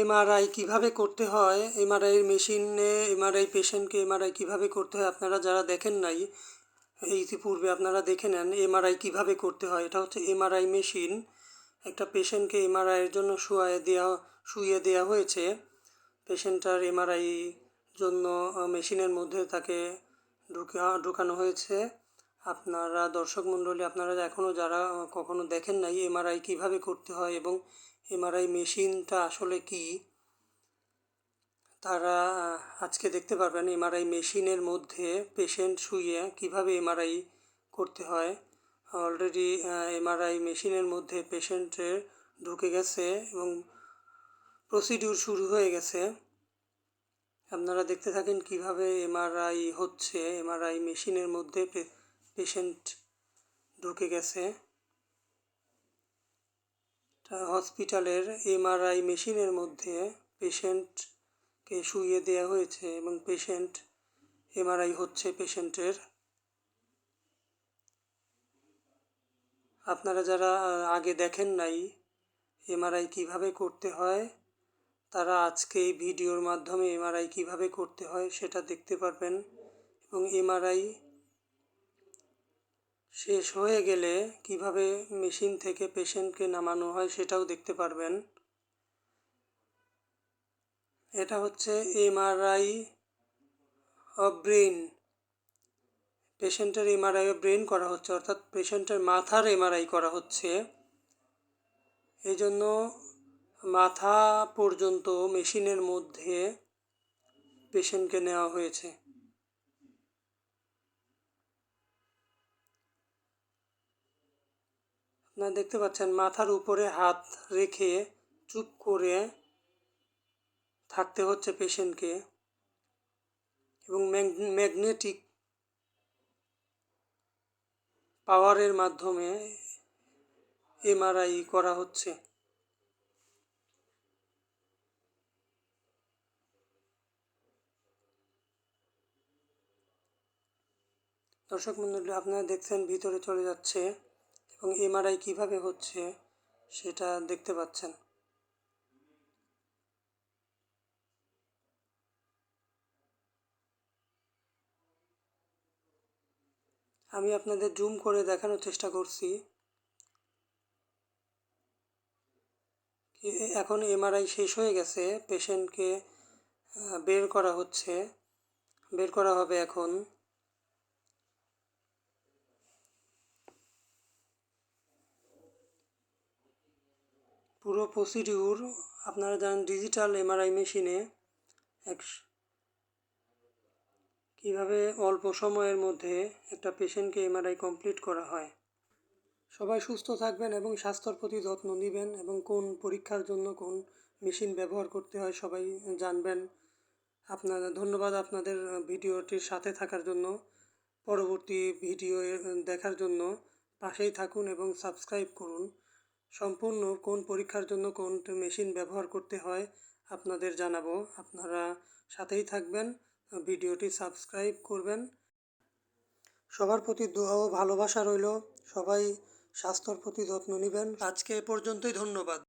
MRI কীভাবে করতে হয়, এমআরআই মেশিনে এমআরআই পেশেন্টকে এমআরআই কীভাবে করতে হয় আপনারা যারা দেখেন নাই ইতিপূর্বে আপনারা দেখে নেন এমআরআই কীভাবে করতে হয়। এটা হচ্ছে এমআরআই মেশিন। একটা পেশেন্টকে এমআরআইয়ের জন্য শুইয়ে দেওয়া হয়েছে। পেশেন্টটার এমআরআই জন্য মেশিনের মধ্যে তাকে ঢুকানো হয়েছে। আপনারা দর্শক মণ্ডলী, আপনারা এখনও যারা কখনো দেখেন নাই এমআরআই কীভাবে করতে হয় এবং এমআরআই মেশিনটা আসলে কি, তারা আজকে দেখতে পারবেন এমআরআই মেশিনের মধ্যে পেশেন্ট শুয়ে কিভাবে এমআরআই করতে হয়। অলরেডি এমআরআই মেশিনের মধ্যে পেশেন্টের ঢুকে গেছে এবং প্রসিডিউর শুরু হয়ে গেছে। আপনারা দেখতে থাকেন কিভাবে এমআরআই হচ্ছে। এমআরআই মেশিনের মধ্যে পেশেন্ট ঢুকে গেছে। হসপিটালের এমআরআই মেশিনের মধ্যে পেশেন্টকে শুইয়ে দেওয়া হয়েছে এবং এমআরআই হচ্ছে পেশেন্টের। আপনারা যারা আগে দেখেন নাই এমআরআই কীভাবে করতে হয়, তারা আজকে এই ভিডিওর মাধ্যমে এমআরআই কীভাবে করতে হয় সেটা দেখতে পারবেন এবং এমআরআই শেষ হয়ে গেলে কিভাবে মেশিন থেকে পেশেন্টকে নামানো হয় সেটাও দেখতে পারবেন। এটা হচ্ছে এমআরআই অফ ব্রেন। পেশেন্টের এমআরআই অফ ব্রেন করা হচ্ছে, অর্থাৎ পেশেন্টের মাথার এমআরআই করা হচ্ছে। এই জন্য মাথা পর্যন্ত মেশিনের মধ্যে পেশেন্টকে নেওয়া হয়েছে। আপনারা দেখতে পাচ্ছেন মাথার উপরে হাত রেখে চুপ করে থাকতে হচ্ছে পেশেন্টকে এবং ম্যাগনেটিক পাওয়ারের মাধ্যমে এমআরআই করা হচ্ছে। দর্শক মণ্ডলী, আপনারা দেখছেন ভিতরে চলে যাচ্ছে এবং এমআরআই কীভাবে হচ্ছে সেটা দেখতে পাচ্ছেন। আমি আপনাদের জুম করে দেখানোর চেষ্টা করছি। এখন এমআরআই শেষ হয়ে গেছে, পেশেন্টকে বের করা হবে এখন। পুরো প্রসিডিউর আপনারা জানেন ডিজিটাল এমআরআই মেশিনে কীভাবে অল্প সময়ের মধ্যে একটা পেশেন্টকে এমআরআই কমপ্লিট করা হয়। সবাই সুস্থ থাকবেন এবং স্বাস্থ্যের প্রতি যত্ন নেবেন এবং কোন পরীক্ষার জন্য কোন মেশিন ব্যবহার করতে হয় সবাই জানবেন। আপনাদের ধন্যবাদ আপনাদের ভিডিওটির সাথে থাকার জন্য। পরবর্তী ভিডিও দেখার জন্য পাশেই থাকুন এবং সাবস্ক্রাইব করুন। সম্পূর্ণ কোন পরীক্ষার জন্য কোন মেশিন ব্যবহার করতে হয় আপনাদের জানাবো। আপনারা সাথেই থাকবেন, ভিডিওটি সাবস্ক্রাইব করবেন। সবার প্রতি দোয়া ও ভালোবাসা রইল। সবাই স্বাস্থ্যর প্রতি যত্ন নেবেন। আজকে এ পর্যন্তই, ধন্যবাদ।